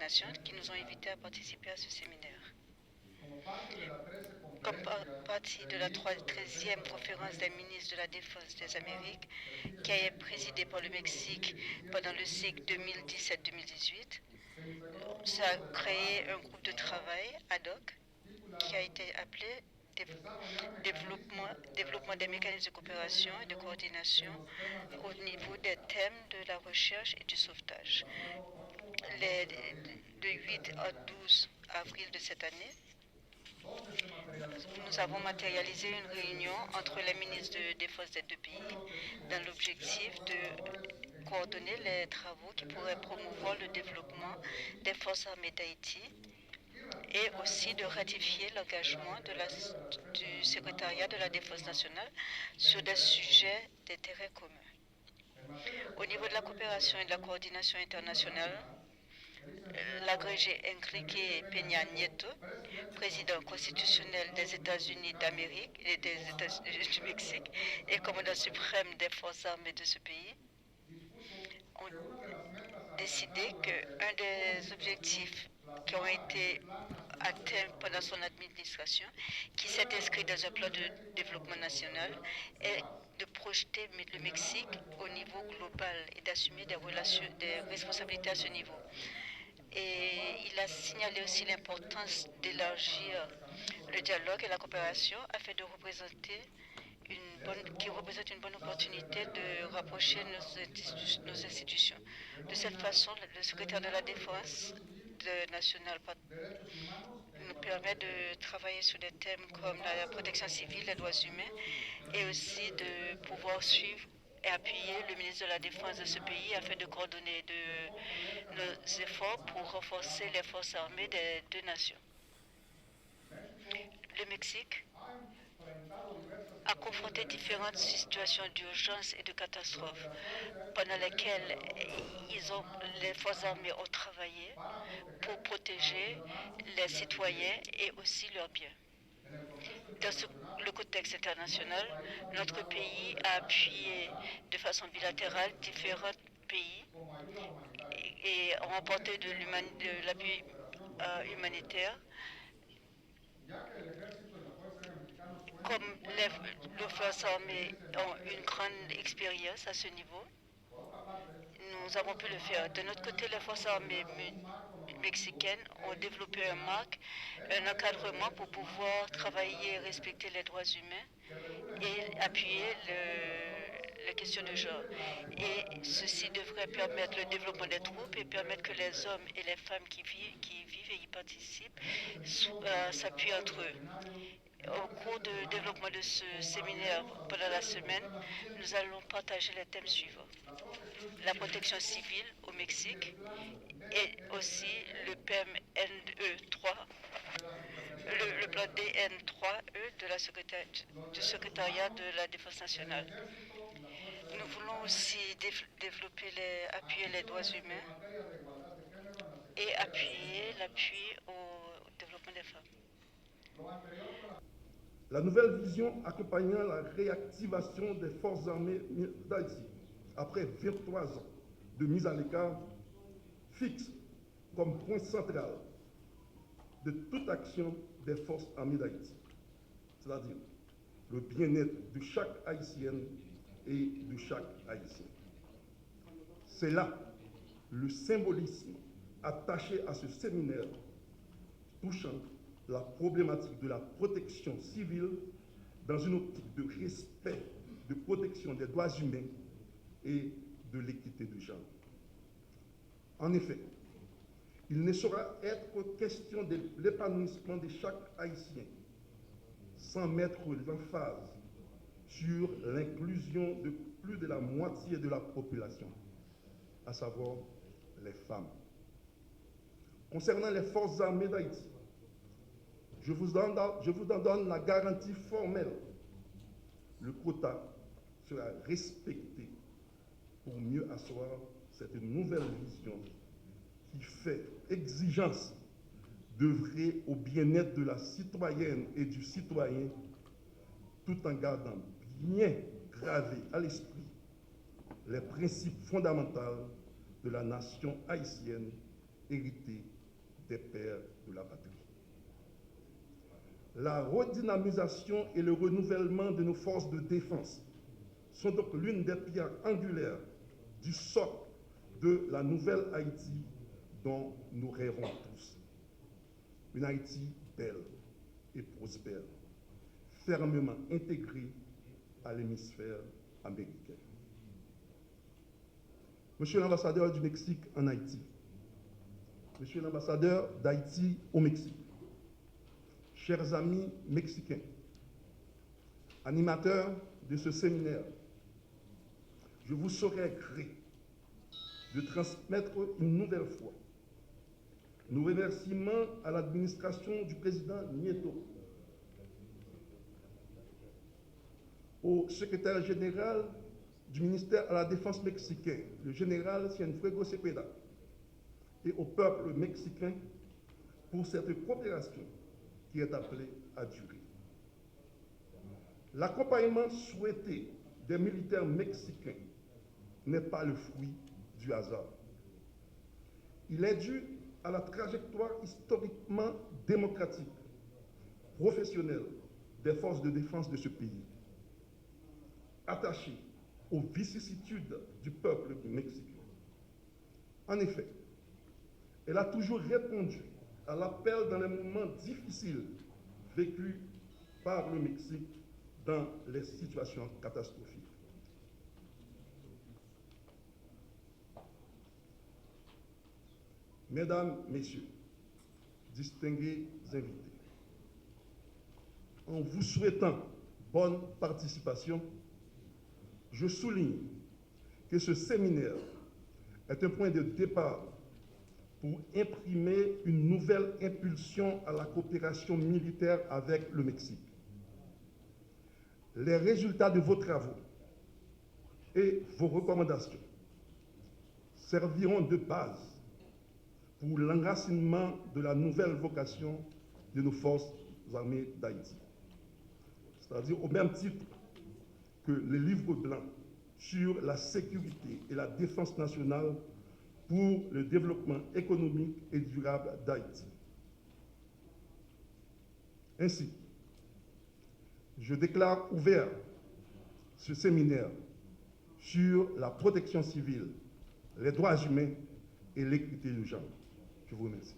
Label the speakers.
Speaker 1: Nations qui nous ont invités à participer à ce séminaire. Comme partie de la 13e conférence des ministres de la Défense des Amériques, qui a été présidée par le Mexique pendant le cycle 2017-2018, ça a créé un groupe de travail ad hoc qui a été appelé développement des mécanismes de coopération et de coordination au niveau des thèmes de la recherche et du sauvetage. De 8 à 12 avril de cette année, nous avons matérialisé une réunion entre les ministres de défense des deux pays dans l'objectif de coordonner les travaux qui pourraient promouvoir le développement des forces armées d'Haïti et aussi de ratifier l'engagement du secrétariat de la Défense nationale sur des sujets d'intérêt commun. Au niveau de la coopération et de la coordination internationale, l'agrégé Enrique Peña Nieto, président constitutionnel des États-Unis d'Amérique et du Mexique et commandant suprême des forces armées de ce pays, ont décidé qu'un des objectifs qui ont été atteints pendant son administration, qui s'est inscrit dans un plan de développement national, est de projeter le Mexique au niveau global et d'assumer des responsabilités à ce niveau. Et il a signalé aussi l'importance d'élargir le dialogue et la coopération afin de représenter qui représente une bonne opportunité de rapprocher nos institutions. De cette façon, le secrétaire de la Défense nationale nous permet de travailler sur des thèmes comme la protection civile, les droits humains, et aussi de pouvoir suivre et appuyer le ministre de la Défense de ce pays afin de coordonner nos efforts pour renforcer les forces armées des deux nations. Le Mexique a confronté différentes situations d'urgence et de catastrophe pendant lesquelles les forces armées ont travaillé pour protéger les citoyens et aussi leurs biens. Dans le contexte international, notre pays a appuyé de façon bilatérale différents pays et ont apporté de l'appui humanitaire. Comme les forces armées ont une grande expérience à ce niveau, nous avons pu le faire. De notre côté, les forces armées mexicaines ont développé un encadrement pour pouvoir travailler et respecter les droits humains et appuyer les questions de genre. Et ceci devrait permettre le développement des troupes et permettre que les hommes et les femmes qui vivent et y participent s'appuient entre eux. Au cours du développement de ce séminaire pendant la semaine, nous allons partager les thèmes suivants. La protection civile au Mexique et aussi le PMNE3, le plan DN3E du secrétariat de la Défense nationale. Nous voulons aussi appuyer les droits humains et appuyer l'appui au développement des femmes.
Speaker 2: La nouvelle vision accompagnant la réactivation des forces armées d'Haïti, après 23 ans de mise à l'écart, fixe comme point central de toute action des forces armées d'Haïti, c'est-à-dire le bien-être de chaque Haïtienne et de chaque Haïtien. C'est là le symbolisme attaché à ce séminaire touchant la problématique de la protection civile dans une optique de respect, de protection des droits humains et de l'équité de genre. En effet, il ne saura être question de l'épanouissement de chaque Haïtien sans mettre l'emphase sur l'inclusion de plus de la moitié de la population, à savoir les femmes. Concernant les forces armées d'Haïti, je vous en donne la garantie formelle. Le quota sera respecté pour mieux asseoir cette nouvelle vision qui fait exigence d'œuvrer au bien-être de la citoyenne et du citoyen tout en gardant bien gravés à l'esprit les principes fondamentaux de la nation haïtienne héritée des pères de la patrie. La redynamisation et le renouvellement de nos forces de défense sont donc l'une des pierres angulaires du socle de la nouvelle Haïti dont nous rêvons tous. Une Haïti belle et prospère, fermement intégrée à l'hémisphère américain. Monsieur l'ambassadeur du Mexique en Haïti, Monsieur l'ambassadeur d'Haïti au Mexique, chers amis mexicains, animateurs de ce séminaire, je vous saurai gré de transmettre une nouvelle fois nos remerciements à l'administration du président Nieto, au secrétaire général du ministère à la Défense mexicain, le général Cienfuegos Cepeda, et au peuple mexicain pour cette coopération qui est appelée à durer. L'accompagnement souhaité des militaires mexicains n'est pas le fruit du hasard. Il est dû à la trajectoire historiquement démocratique, professionnelle des forces de défense de ce pays, attachée aux vicissitudes du peuple mexicain. En effet, elle a toujours répondu à l'appel dans les moments difficiles vécus par le Mexique dans les situations catastrophiques. Mesdames, Messieurs, distingués invités, en vous souhaitant bonne participation, je souligne que ce séminaire est un point de départ pour imprimer une nouvelle impulsion à la coopération militaire avec le Mexique. Les résultats de vos travaux et vos recommandations serviront de base pour l'enracinement de la nouvelle vocation de nos forces armées d'Haïti. C'est-à-dire au même titre que le livre blanc sur la sécurité et la défense nationale pour le développement économique et durable d'Haïti. Ainsi, je déclare ouvert ce séminaire sur la protection civile, les droits humains et l'équité de genre. Je vous remercie.